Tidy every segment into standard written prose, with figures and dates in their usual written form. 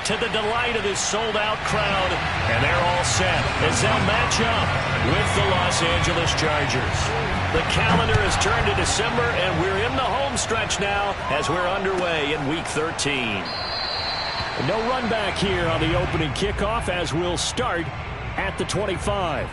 to the delight of this sold-out crowd. And they're all set as they'll match up with the Los Angeles Chargers. The calendar has turned to December, and we're in the home stretch now as we're underway in Week 13. No run back here on the opening kickoff as we'll start at the 25.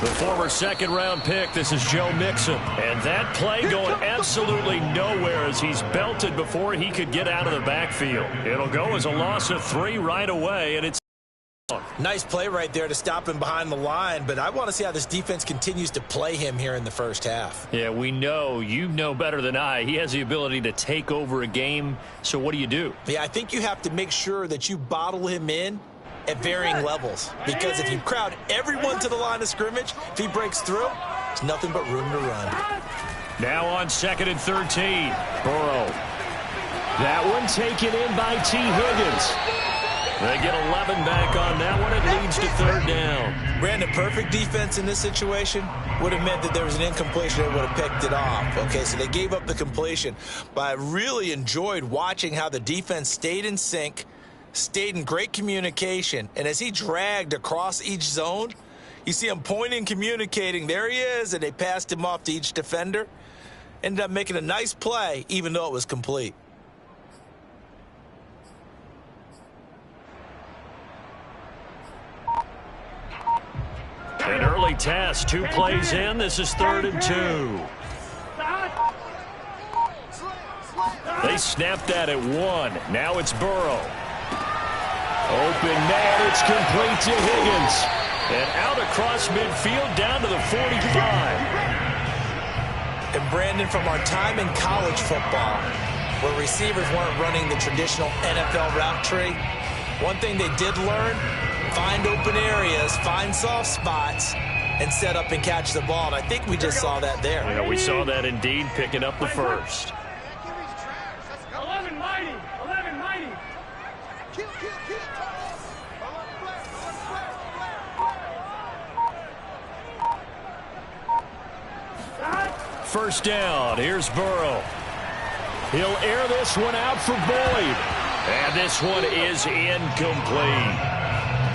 The former second-round pick, this is Joe Mixon. And that play going absolutely nowhere as he's belted before he could get out of the backfield. It'll go as a loss of 3 right away, and it's nice play right there to stop him behind the line, but I want to see how this defense continues to play him here in the first half. Yeah, we know. You know better than I. He has the ability to take over a game, so what do you do? Yeah, I think you have to make sure that you bottle him in at varying levels, because if you crowd everyone to the line of scrimmage, if he breaks through, there's nothing but room to run. Now on 2nd and 13, Burrow. That one taken in by T. Higgins. They get 11 back on that one. It leads to 3rd down. Brandon, perfect defense in this situation would have meant that there was an incompletion. They would have picked it off. Okay, so they gave up the completion. But I really enjoyed watching how the defense stayed in sync, stayed in great communication, and as he dragged across each zone, you see him pointing, communicating. There he is, and they passed him off to each defender. Ended up making a nice play, even though it was complete. An early test, 2 plays in. This is 3rd and 2. They snapped that at 1. Now it's Burrow. Open man, it's complete to Higgins. And out across midfield down to the 45. And Brandon, from our time in college football, where receivers weren't running the traditional NFL route tree, one thing they did learn, find open areas, find soft spots, and set up and catch the ball. And I think we just saw that there. Yeah, we saw that indeed, picking up the first. 11 mighty. 11 mighty. First down. Here's Burrow. He'll air this one out for Boyd. And this one is incomplete.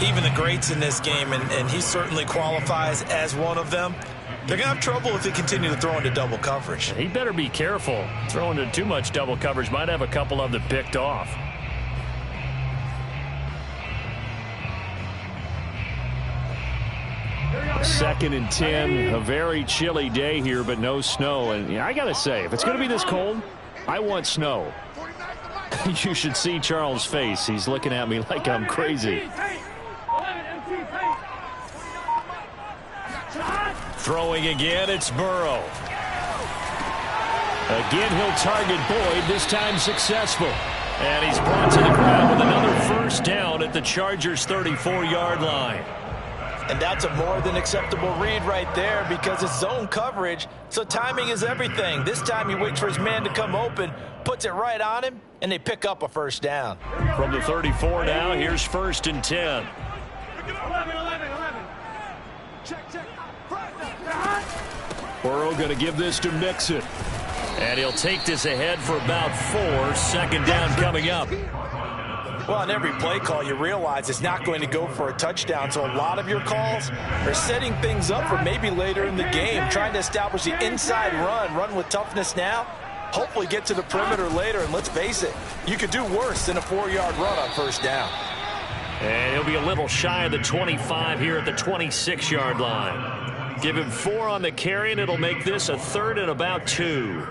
Even the greats in this game, and he certainly qualifies as one of them, they're going to have trouble if they continue to throw into double coverage. He better be careful. Throwing into too much double coverage might have a couple of them picked off. Second and 10, a very chilly day here, but no snow. And I got to say, if it's going to be this cold, I want snow. You should see Charles' face. He's looking at me like I'm crazy. Throwing again, it's Burrow. Again, he'll target Boyd, this time successful. And he's brought to the ground with another first down at the Chargers' 34-yard line. And that's a more than acceptable read right there, because it's zone coverage, so timing is everything. This time he waits for his man to come open, puts it right on him, and they pick up a first down. From the 34 now, here's 1st and 10. 11. Check. Burrow going to give this to Mixon. And he'll take this ahead for about 4. 2nd down coming up. Well, on every play call, you realize it's not going to go for a touchdown. So a lot of your calls are setting things up for maybe later in the game, trying to establish the inside run with toughness now, hopefully get to the perimeter later. And let's face it, you could do worse than a 4-yard run on first down. And he'll be a little shy of the 25 here at the 26-yard line. Give him 4 on the carry, and it'll make this a 3rd and about 2.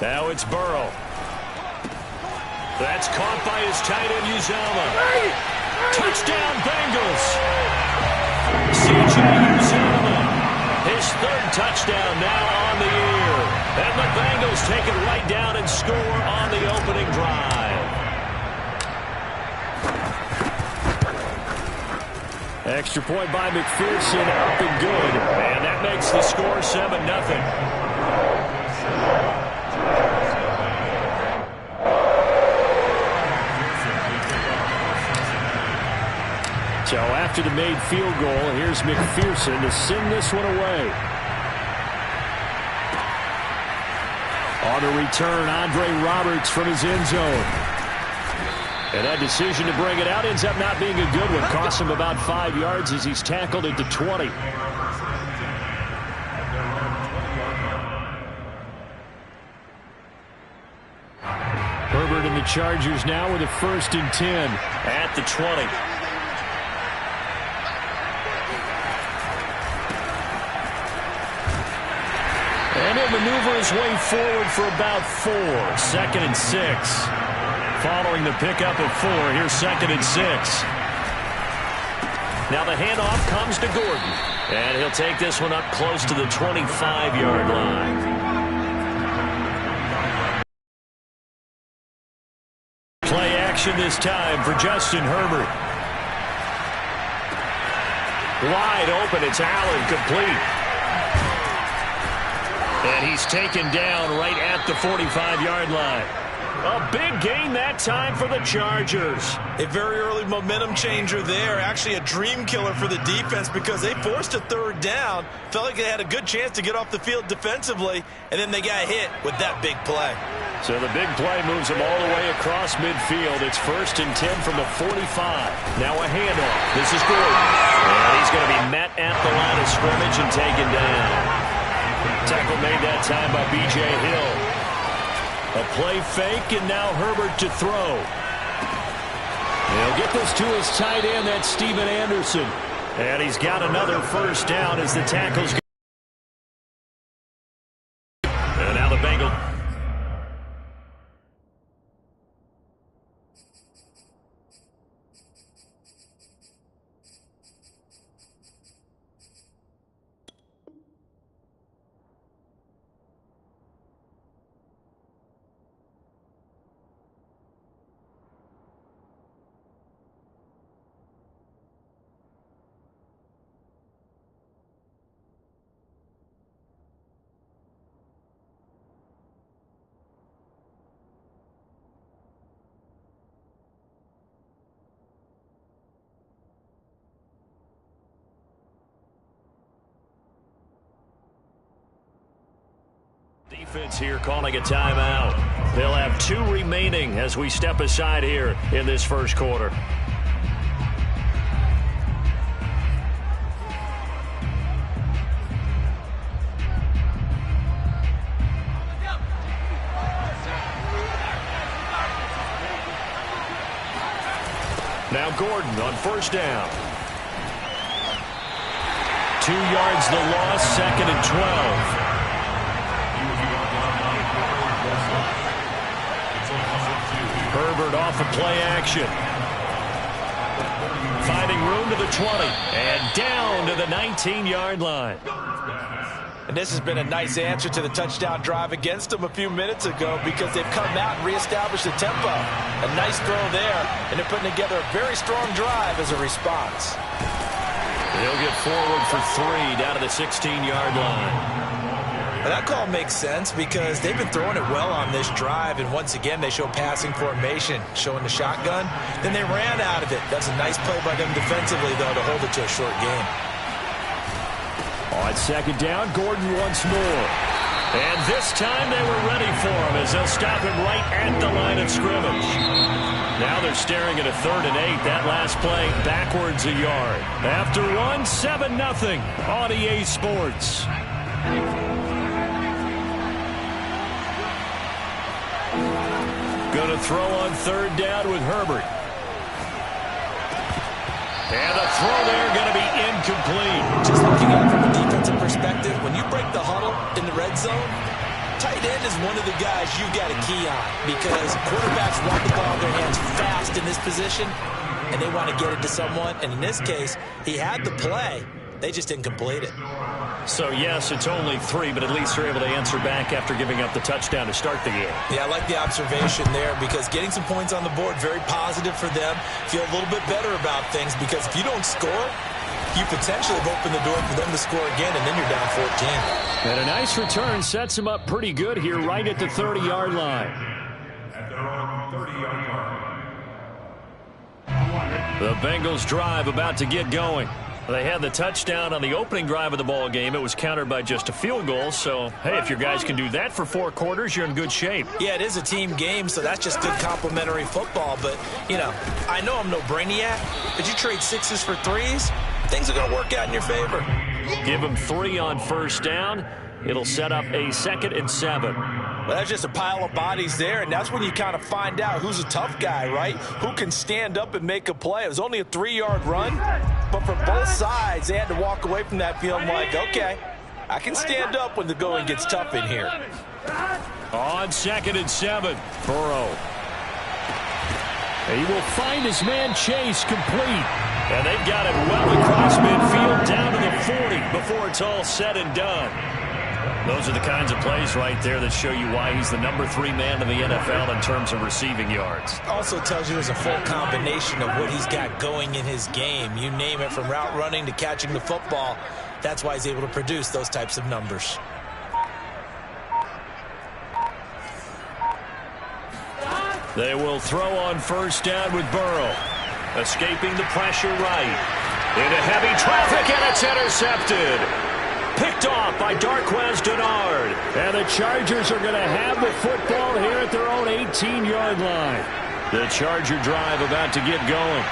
Now it's Burrow. That's caught by his tight end, Uzomah. Touchdown, Bengals. C.J. Uzomah. touchdown now on the year. And the Bengals take it right down and score on the opening drive. Extra point by McPherson, up and good. And that makes the score 7-0. So after the made field goal, here's McPherson to send this one away. On the return, Andre Roberts from his end zone. And that decision to bring it out ends up not being a good one. Costs him about 5 yards as he's tackled at the 20. Herbert and the Chargers now with a 1st and 10 at the 20. And he'll maneuver his way forward for about 4. 2nd and 6. Following the pickup of 4, here's 2nd and 6. Now the handoff comes to Gordon. And he'll take this one up close to the 25-yard line. Play action this time for Justin Herbert. Wide open, it's Allen, complete. And he's taken down right at the 45-yard line. A big gain that time for the Chargers. A very early momentum changer there. Actually a dream killer for the defense because they forced a 3rd down. Felt like they had a good chance to get off the field defensively, and then they got hit with that big play. So the big play moves them all the way across midfield. It's 1st and 10 from the 45. Now a handoff. This is Gordon. And he's going to be met at the line of scrimmage and taken down. Tackle made that time by B.J. Hill. A play fake, and now Herbert to throw. He'll get this to his tight end, that's Steven Anderson. And he's got another 1st down as the tackles go. And now the Bengals. Defense here calling a timeout. They'll have 2 remaining as we step aside here in this 1st quarter. Now Gordon on 1st down. 2 yards the loss, 2nd and 12. Herbert off of play action. Finding room to the 20. And down to the 19-yard line. And this has been a nice answer to the touchdown drive against them a few minutes ago because they've come out and reestablished the tempo. A nice throw there, and they're putting together a very strong drive as a response. They'll get forward for 3 down to the 16-yard line. And that call makes sense because they've been throwing it well on this drive, and once again they show passing formation, showing the shotgun. Then they ran out of it. That's a nice play by them defensively, though, to hold it to a short game. On 2nd down, Gordon once more. And this time they were ready for him as they'll stop him right at the line of scrimmage. Now they're staring at a 3rd and 8. That last play backwards a yard. After 1, 7-0 on EA Sports. Going to throw on 3rd down with Herbert. And the throw there going to be incomplete. Just looking at it from a defensive perspective, when you break the huddle in the red zone, tight end is one of the guys you've got a key on because quarterbacks want the ball in their hands fast in this position, and they want to get it to someone. And in this case, he had the play. They just didn't complete it. So, yes, it's only 3, but at least they're able to answer back after giving up the touchdown to start the game. Yeah, I like the observation there because getting some points on the board, very positive for them. Feel a little bit better about things because if you don't score, you potentially have opened the door for them to score again, and then you're down 14. And a nice return sets them up pretty good here right at the 30-yard line. At their own 30-yard line. The Bengals drive about to get going. They had the touchdown on the opening drive of the ball game. It was countered by just a field goal. So, hey, if your guys can do that for 4 quarters, you're in good shape. Yeah, it is a team game, so that's just good complimentary football. But, you know, I know I'm no brainiac, but you trade 6s for 3s, things are going to work out in your favor. Give them 3 on first down. It'll set up a 2nd and 7. Well, that's just a pile of bodies there, and that's when you kind of find out who's a tough guy, right? Who can stand up and make a play. It was only a 3-yard run, but for both sides, they had to walk away from that feeling like, okay, I can stand up when the going gets tough in here. On 2nd and 7, Burrow. He will find his man Chase complete. And they've got it well across midfield down to the 40 before it's all said and done. Those are the kinds of plays right there that show you why he's the number 3 man in the NFL in terms of receiving yards. Also tells you there's a full combination of what he's got going in his game. You name it, from route running to catching the football. That's why he's able to produce those types of numbers. They will throw on first down with Burrow. Escaping the pressure right. Into heavy traffic, and it's intercepted. Picked off by Darquez Denard. And the Chargers are going to have the football here at their own 18-yard line. The Charger drive about to get going.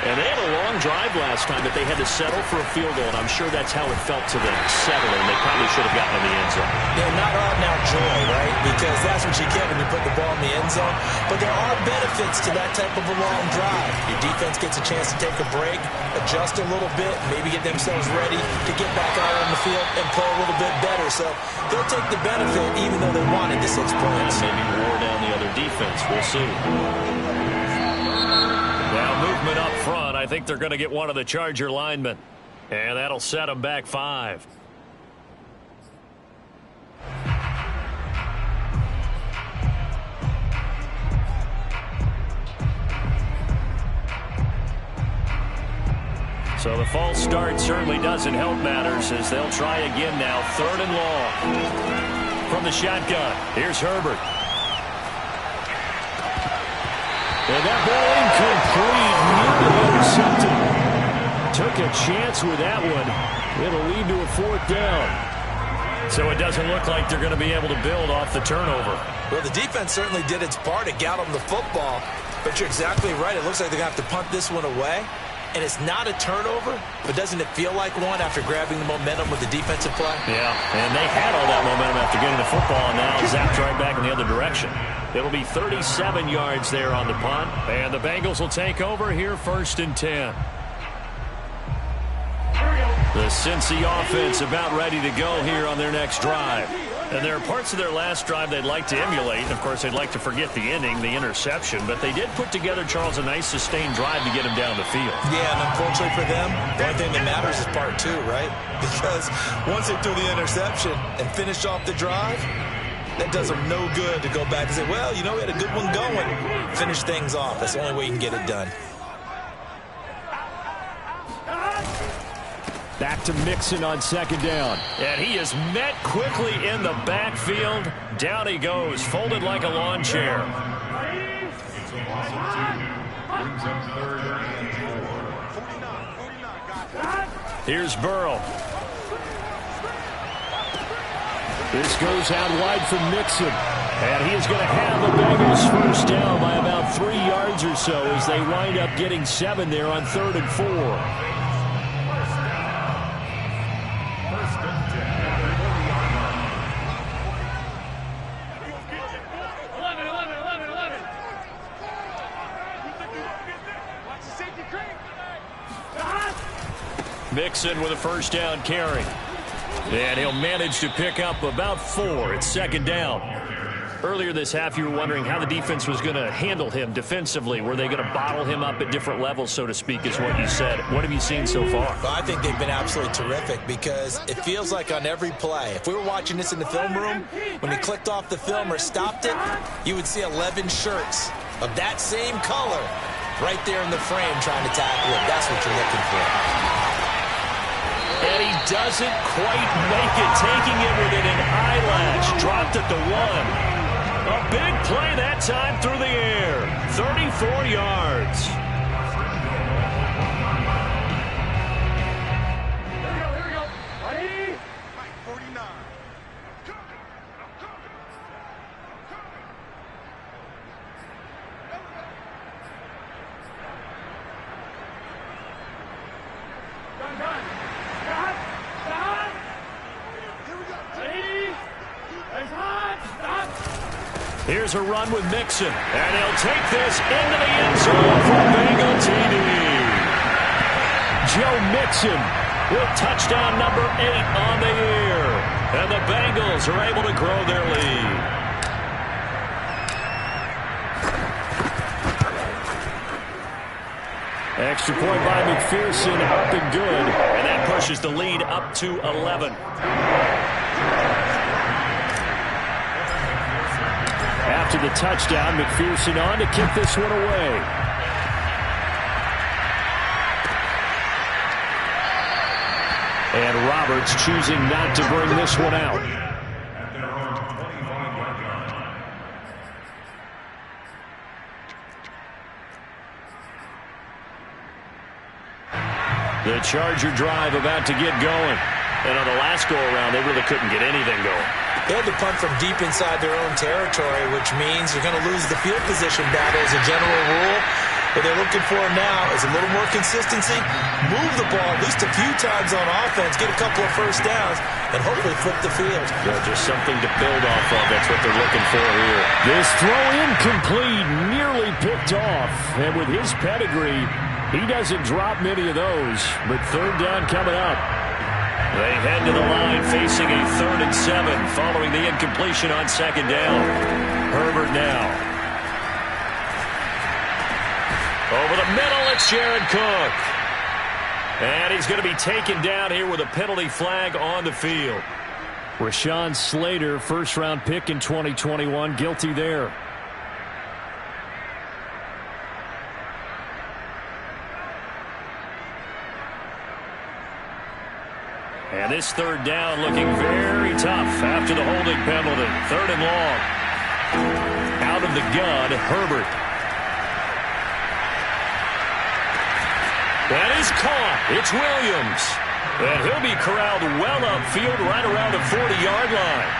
And they had a long drive last time, but they had to settle for a field goal, and I'm sure that's how it felt to them, settling. They probably should have gotten in the end zone. Yeah, not all now joy, right? Because that's what you get when you put the ball in the end zone. But there are benefits to that type of a long drive. Your defense gets a chance to take a break, adjust a little bit, maybe get themselves ready to get back out on the field and play a little bit better. So they'll take the benefit even though they wanted the 6 points. Maybe wore down the other defense. We'll see. Now movement up front. I think they're going to get one of the Charger linemen. And that'll set them back 5. So the false start certainly doesn't help matters as they'll try again now. 3rd and long. From the shotgun, here's Herbert. And that ball incomplete. Nearly intercepted. Took a chance with that one. It'll lead to a 4th down. So it doesn't look like they're going to be able to build off the turnover. Well, the defense certainly did its part to get them the football. But you're exactly right. It looks like they're going to have to punt this one away. And it's not a turnover, but doesn't it feel like one after grabbing the momentum with the defensive play? Yeah, and they had all that momentum after getting the football, and now zapped right back in the other direction. It'll be 37 yards there on the punt, and the Bengals will take over here 1st and 10. The Cincy offense about ready to go here on their next drive. And there are parts of their last drive they'd like to emulate. And of course, they'd like to forget the ending, the interception. But they did put together, Charles, a nice sustained drive to get him down the field. Yeah, and unfortunately for them, the only thing that matters is part 2, right? Because once they threw the interception and finished off the drive, that does them no good to go back and say, well, you know, we had a good one going. Finish things off. That's the only way you can get it done. Back to Mixon on 2nd down. And he is met quickly in the backfield. Down he goes, folded like a lawn chair. Here's Burrow. This goes out wide for Mixon. And he is going to have the Bengals first down by about 3 yards or so as they wind up getting 7 there on 3rd and 4. Mixon with a first down carry. And he'll manage to pick up about 4. It's 2nd down. Earlier this half, you were wondering how the defense was going to handle him defensively. Were they going to bottle him up at different levels, so to speak, is what you said. What have you seen so far? Well, I think they've been absolutely terrific because it feels like on every play, if we were watching this in the film room, when he clicked off the film or stopped it, you would see 11 shirts of that same color right there in the frame trying to tackle him. That's what you're looking for. And he doesn't quite make it, taking it within an eyelash. Dropped at the 1. A big play that time through the air. 34 yards. Here we go. Ready? 49. Done. Stop. Here we go. Ready? It's hot. Stop. Here's a run with Mixon, and he'll take this into the end zone for Bengal TD. Joe Mixon with touchdown number 8 on the year. And the Bengals are able to grow their lead. Extra point by McPherson, up and good. And that pushes the lead up to 11. After the touchdown, McPherson on to kick this one away. And Roberts choosing not to bring this one out. The Charger drive about to get going. And on the last go-around, they really couldn't get anything going. They had to punt from deep inside their own territory, which means you're going to lose the field position battle as a general rule. What they're looking for now is a little more consistency, move the ball at least a few times on offense, get a couple of first downs, and hopefully flip the field. Yeah, just something to build off of. That's what they're looking for here. This throw incomplete, nearly picked off. And with his pedigree, he doesn't drop many of those. But third down coming up. They head to the line facing a 3rd and 7 following the incompletion on 2nd down. Herbert now. Over the middle, it's Jared Cook. And he's going to be taken down here with a penalty flag on the field. Rashawn Slater, first-round pick in 2021, guilty there. And this 3rd down looking very tough after the holding penalty. 3rd and long. Out of the gun, Herbert. That is caught. It's Williams. And he'll be corralled well upfield right around the 40-yard line.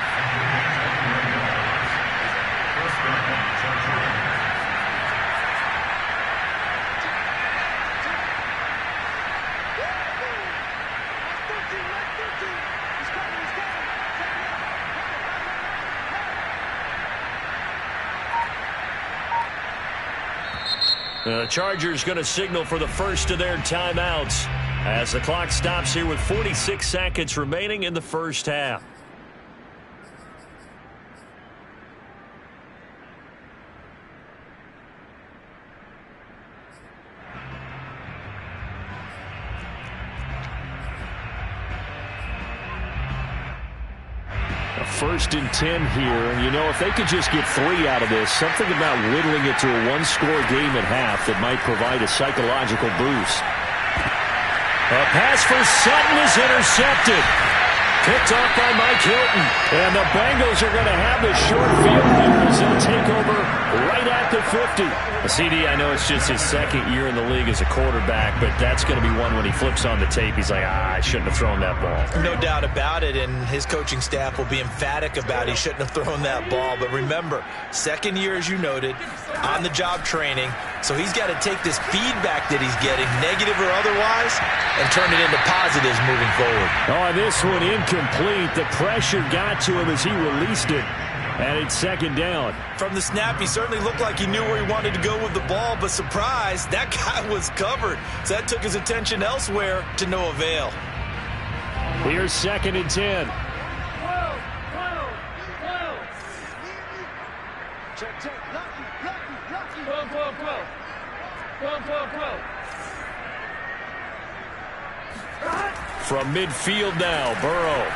The Chargers going to signal for the first of their timeouts as the clock stops here with 46 seconds remaining in the first half. First and 10 here, and you know, if they could just get 3 out of this, something about whittling it to a 1-score game at half that might provide a psychological boost. A pass for Sutton is intercepted. Picked off by Mike Hilton. And the Bengals are going to have the short field here as they'll take over right at the 50. CD, I know it's just his 2nd year in the league as a quarterback, but that's going to be one when he flips on the tape, he's like, I shouldn't have thrown that ball. No doubt about it, and his coaching staff will be emphatic about he shouldn't have thrown that ball. But remember, 2nd year, as you noted, on-the-job training, so he's got to take this feedback that he's getting, negative or otherwise, and turn it into positives moving forward. Oh, this one incomplete. The pressure got to him as he released it. And it's 2nd down. From the snap, he certainly looked like he knew where he wanted to go with the ball, but surprise, that guy was covered. So that took his attention elsewhere to no avail. Here's 2nd and 10. Check, check. Lucky, lucky, lucky. 12, 12, 12. 12, 12, 12. From midfield now, Burrow.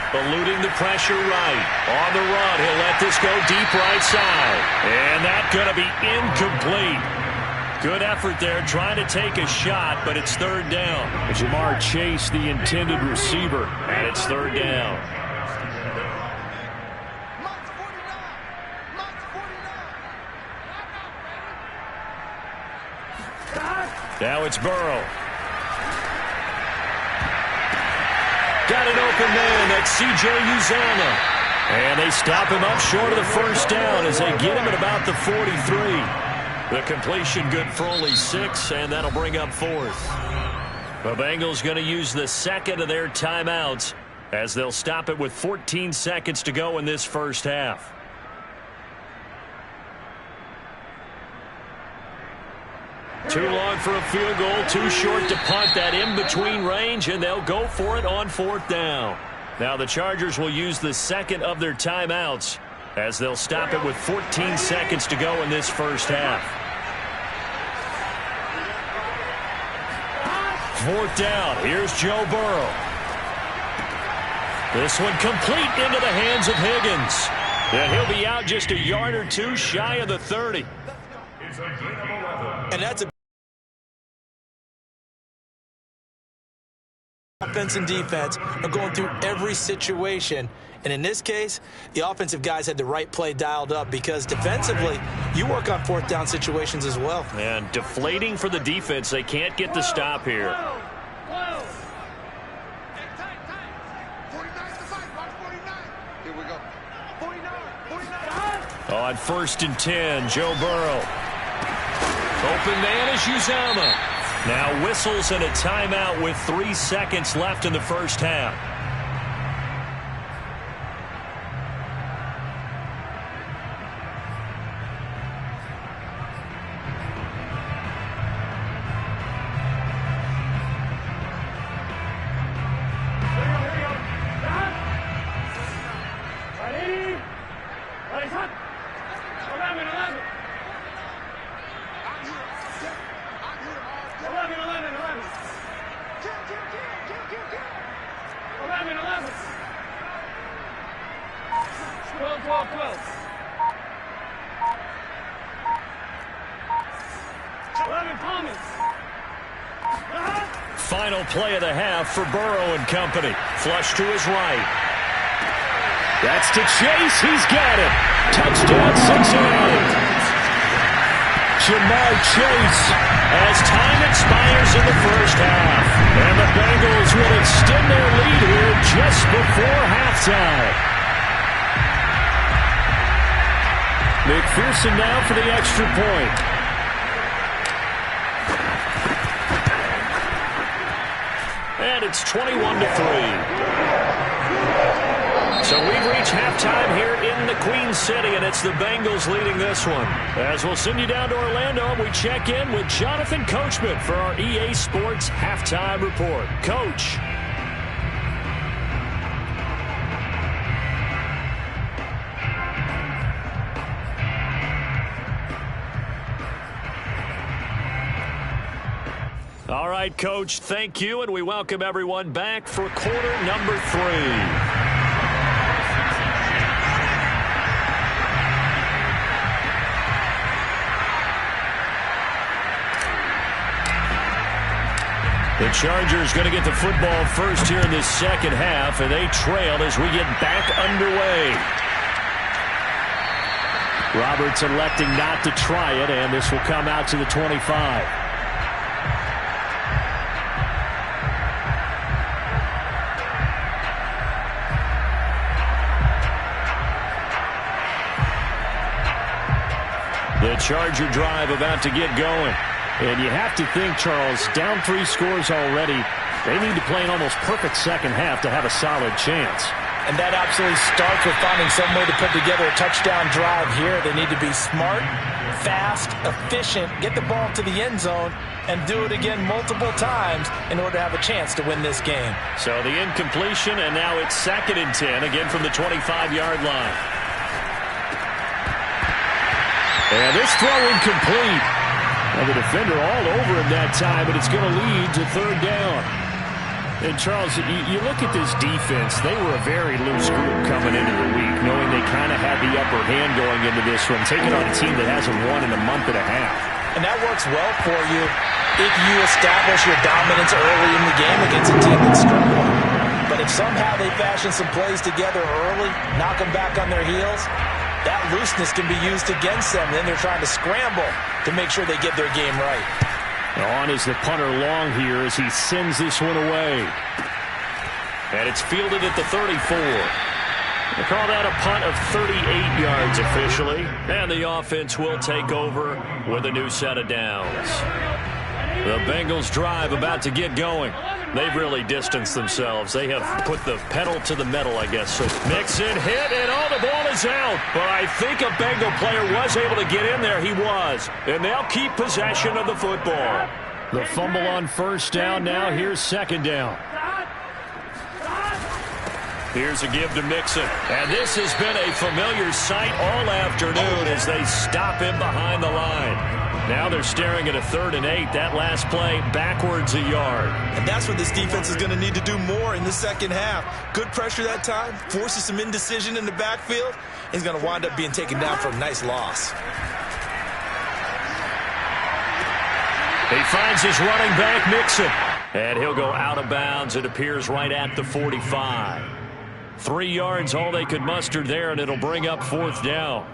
Eluding the pressure right. On the run, he'll let this go deep right side. And that's going to be incomplete. Good effort there, trying to take a shot, but it's third down. Jamar Chase, the intended receiver, and it's third down. March 49. March 49. Now it's Burrow. Got an open man. That's C.J. Uzomah. And they stop him up short of the first down as they get him at about the 43. The completion good for only 6, and that'll bring up fourth. The Bengals going to use the second of their timeouts as they'll stop it with 14 seconds to go in this first half. Too long for a field goal, too short to punt. That in-between range, and they'll go for it on fourth down. Now the Chargers will use the second of their timeouts as they'll stop it with 14 seconds to go in this first half. Fourth down. Here's Joe Burrow. This one complete into the hands of Higgins. And he'll be out just a yard or two shy of the 30. And that's a offense and defense are going through every situation. And in this case, the offensive guys had the right play dialed up because defensively, you work on fourth down situations as well. And deflating for the defense. They can't get the stop here. 49 to 5. March 49. Here we go. 49. 49. On 1st and 10, Joe Burrow. Open man is Uzomah. Now whistles and a timeout with 3 seconds left in the first half. Final play of the half for Burrow and company. Flush to his right. That's to Chase. He's got it. Touchdown, Cincinnati. Jamar Chase as time expires in the first half. And the Bengals will extend their lead here just before halftime. McPherson now for the extra point. And it's 21-3. So we've reached halftime here in the Queen City, and it's the Bengals leading this one. As we'll send you down to Orlando, we check in with Jonathan Coachman for our EA Sports Halftime Report. Coach. All right, Coach, thank you, and we welcome everyone back for quarter number 3. The Chargers going to get the football first here in this second half, and they trail as we get back underway. Roberts electing not to try it, and this will come out to the 25. The Charger drive about to get going. And you have to think, Charles, down 3 scores already. They need to play an almost perfect second half to have a solid chance. And that absolutely starts with finding some way to put together a touchdown drive here. They need to be smart, fast, efficient, get the ball to the end zone, and do it again multiple times in order to have a chance to win this game. So the incompletion, and now it's 2nd and 10, again from the 25-yard line. And this throw incomplete. And the defender all over him that time, but it's going to lead to third down. And, Charles, you look at this defense. They were a very loose group coming into the week, knowing they kind of had the upper hand going into this one, taking on a team that hasn't won in a month and a half. And that works well for you if you establish your dominance early in the game against a team that's struggling. But if somehow they fashion some plays together early, knock them back on their heels, that looseness can be used against them. Then they're trying to scramble to make sure they get their game right. On is the punter long here as he sends this one away. And it's fielded at the 34. They call that a punt of 38 yards officially. And the offense will take over with a new set of downs. The Bengals drive about to get going. They've really distanced themselves. They have put the pedal to the metal, I guess. So Mixon hit, and the ball is out. But I think a Bengal player was able to get in there. He was. And they'll keep possession of the football. The fumble on first down. Now here's second down. Here's a give to Mixon. And this has been a familiar sight all afternoon as they stop him behind the line. Now they're staring at a 3rd and 8. That last play backwards a yard. And that's what this defense is going to need to do more in the second half. Good pressure that time, forces some indecision in the backfield. He's going to wind up being taken down for a nice loss. He finds his running back, Mixon. And he'll go out of bounds. It appears right at the 45. 3 yards, all they could muster there, and it'll bring up 4th down.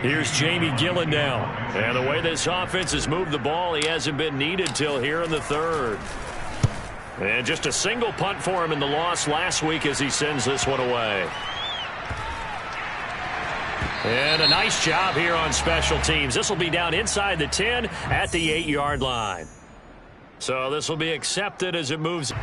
Here's Jamie Gillen now. And the way this offense has moved the ball, he hasn't been needed till here in the 3rd. And just a single punt for him in the loss last week as he sends this one away. And a nice job here on special teams. This will be down inside the 10 at the 8-yard line. So this will be accepted as it moves.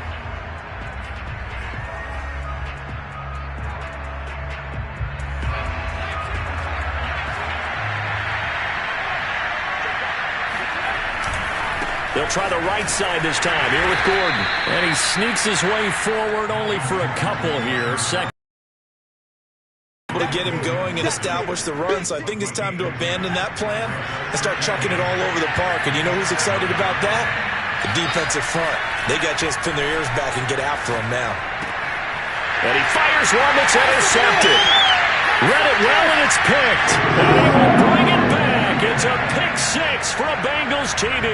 They'll try the right side this time here with Gordon. And he sneaks his way forward only for a couple here. Second. To get him going and establish the run, so I think it's time to abandon that plan and start chucking it all over the park. And you know who's excited about that? The defensive front. They got a chance to pin their ears back and get after him now. And he fires one that's intercepted. Read it well, and it's picked. And he will bring it back. It's a pick 6 for a Bengals TD.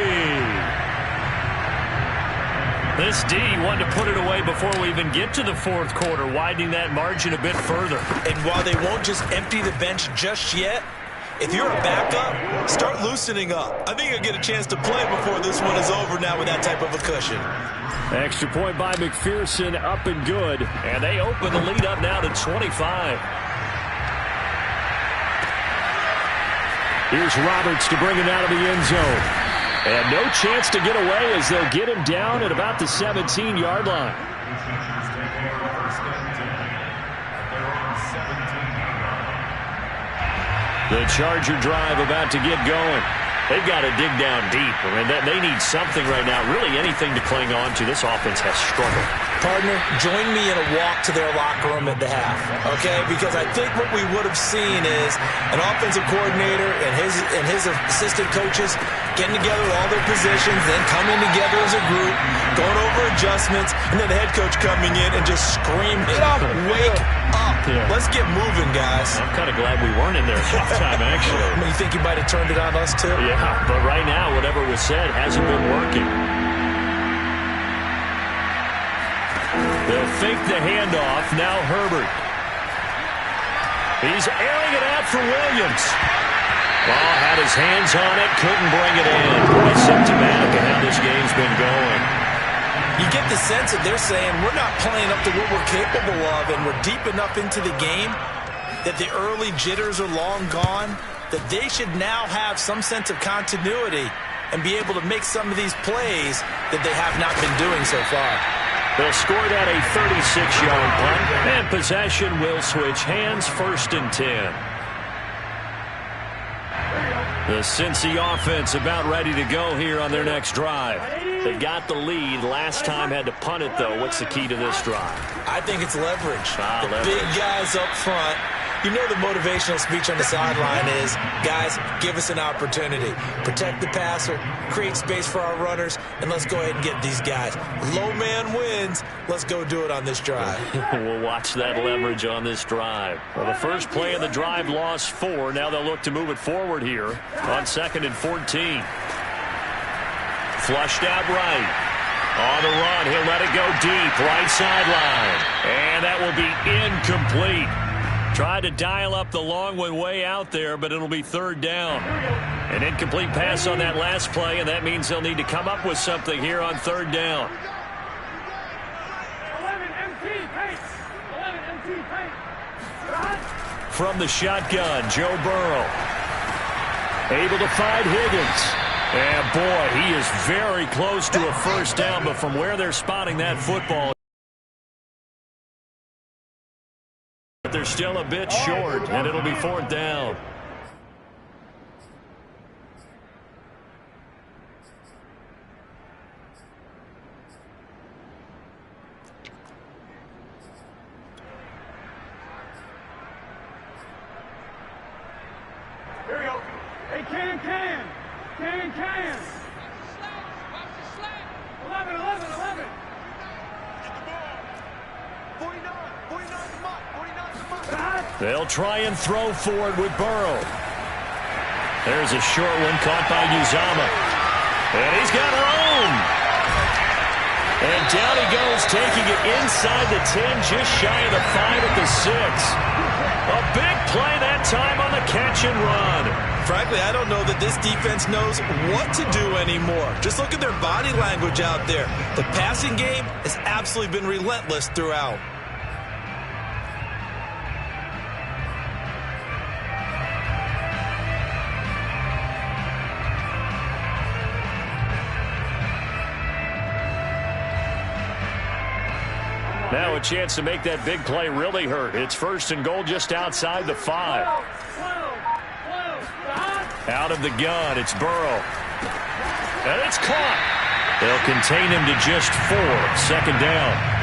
This D wanted to put it away before we even get to the 4th quarter, widening that margin a bit further. And while they won't just empty the bench just yet, if you're a backup, start loosening up. I think you'll get a chance to play before this one is over now with that type of a cushion. Extra point by McPherson, up and good. And they open the lead up now to 25. Here's Roberts to bring it out of the end zone. And no chance to get away as they'll get him down at about the 17-yard line. The Charger drive about to get going. They've got to dig down deep. I mean, they need something right now, really anything to cling on to. This offense has struggled. Partner, join me in a walk to their locker room at the half, okay? Because I think what we would have seen is an offensive coordinator and his assistant coaches getting together with all their positions, then coming together as a group, going over adjustments, and then the head coach coming in and just screaming, wake up. Yeah. Let's get moving, guys. I'm kind of glad we weren't in there at halftime, actually. I mean, you think you might have turned it on us, too? Yeah, but right now, whatever was said hasn't been working. They'll fake the handoff. Now Herbert. He's airing it out for Williams. Ball had his hands on it, couldn't bring it in. Boy, symptomatic of how this game's been going. You get the sense that they're saying we're not playing up to what we're capable of, and we're deep enough into the game that the early jitters are long gone, that they should now have some sense of continuity and be able to make some of these plays that they have not been doing so far. They'll score that a 36-yard punt, and possession will switch hands, 1st and 10. The Cincy offense about ready to go here on their next drive. They got the lead. Last time had to punt it, though. What's the key to this drive? I think it's leverage. The leverage. big guys up front. You know the motivational speech on the sideline is, guys, give us an opportunity. Protect the passer, create space for our runners, and let's go ahead and get these guys. Low man wins. Let's go do it on this drive. We'll watch that leverage on this drive. Well, the first play of the drive lost 4. Now they'll look to move it forward here on 2nd and 14. Flushed out right. On the run, he'll let it go deep, right sideline. And that will be incomplete. Tried to dial up the long one way out there, but it'll be 3rd down. An incomplete pass on that last play, and that means they'll need to come up with something here on 3rd down. 11 MT pace. 11 MT pace. From the shotgun, Joe Burrow. Able to find Higgins. And, boy, he is very close to a first down, but from where they're spotting that football, they're still a bit short, and it'll be 4th down. Here we go. Hey, can. 11. 49, 49 the mark, 49 the mark. They'll try and throw forward with Burrow. There's a short one caught by Uzama. And he's got room. And down he goes, taking it inside the 10, just shy of the 5 at the 6. A big play that time on the catch and run. Frankly, I don't know that this defense knows what to do anymore. Just look at their body language out there. The passing game has absolutely been relentless throughout. Now a chance to make that big play really hurt. It's 1st and goal just outside the 5. Out of the gun, it's Burrow. And it's caught. They'll contain him to just 4. 2nd down.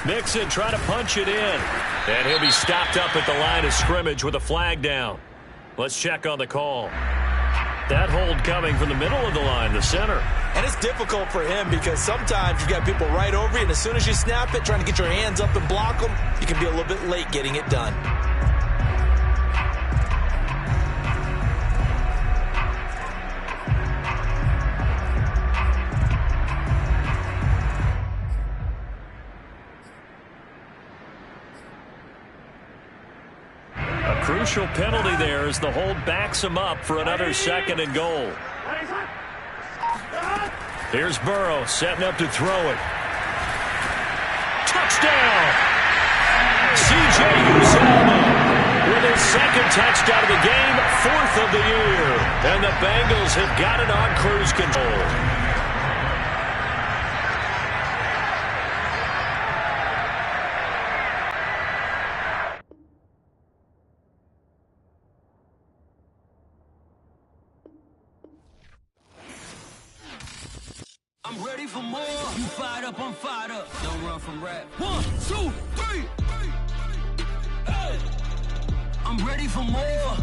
Mixon trying to punch it in. And he'll be stopped up at the line of scrimmage with a flag down. Let's check on the call. That hold coming from the middle of the line, the center. And it's difficult for him because sometimes you've got people right over you, and as soon as you snap it, trying to get your hands up and block them, you can be a little bit late getting it done. Crucial penalty there as the hold backs him up for another 2nd and goal. Here's Burrow setting up to throw it. Touchdown! C.J. Uzama with his 2nd touchdown of the game, 4th of the year. And the Bengals have got it on cruise control. I'm ready for more. You fired up, I'm fired up. Don't run from rap. 1, 2, 3. Hey. I'm ready for more.